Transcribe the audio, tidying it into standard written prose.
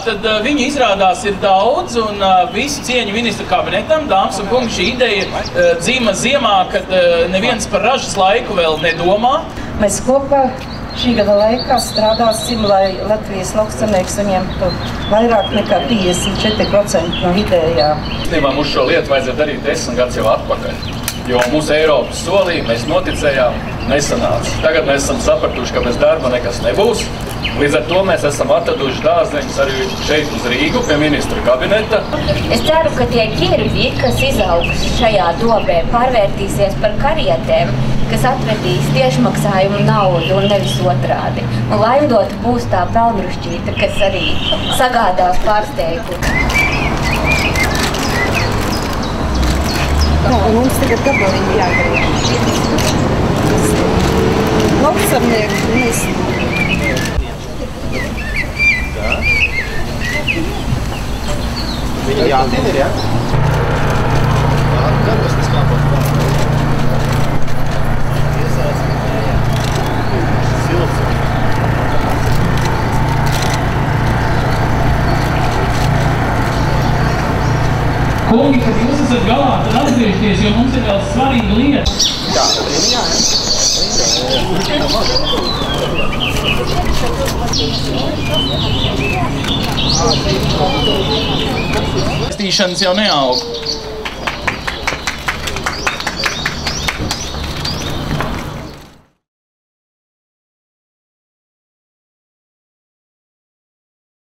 tad viņi izrādās ir daudz un visu cieņu ministru kabinetam, dāmas un kungi, šī ideja dzīma ziemā, kad neviens par ražas laiku vēl nedomā. Mēs kopā šī gada laikā strādāsim, lai Latvijas lauksaimnieki saņemtu vairāk nekā 54% no vidējā. Mums šo lietu vajadzēja darīt 10 gadus jau atpakaļ, jo mūsu Eiropas solīja, mēs noticējām, nesanāca. Tagad mēs esam sapratuši, ka bez darba nekas nebūs. Līdz ar to mēs esam atraduši dārzeņus arī šeit uz Rīgu pie ministra kabineta. Es ceru, ka tie ķirvji, kas izaugs šajā dobē, pārvērtīsies par karietēm, kas atvedīs tiešmaksājumu naudu un nevis otrādi. Un laimdota būs tā pelnrušķīta, kas arī sagādās pārsteigumu. Mums tagad gabaliņi jāgriež. Lauksaimnieki, mēs... Viņi jātien ir, jā? Jā, darbos tas kāpot. Iesāc, jā. Silts. Kungi, kad jūs esat galā, tad atgriežties, jo mums ir vēl svarīga lieta. Jā, jā. Investīšanas jau neaug.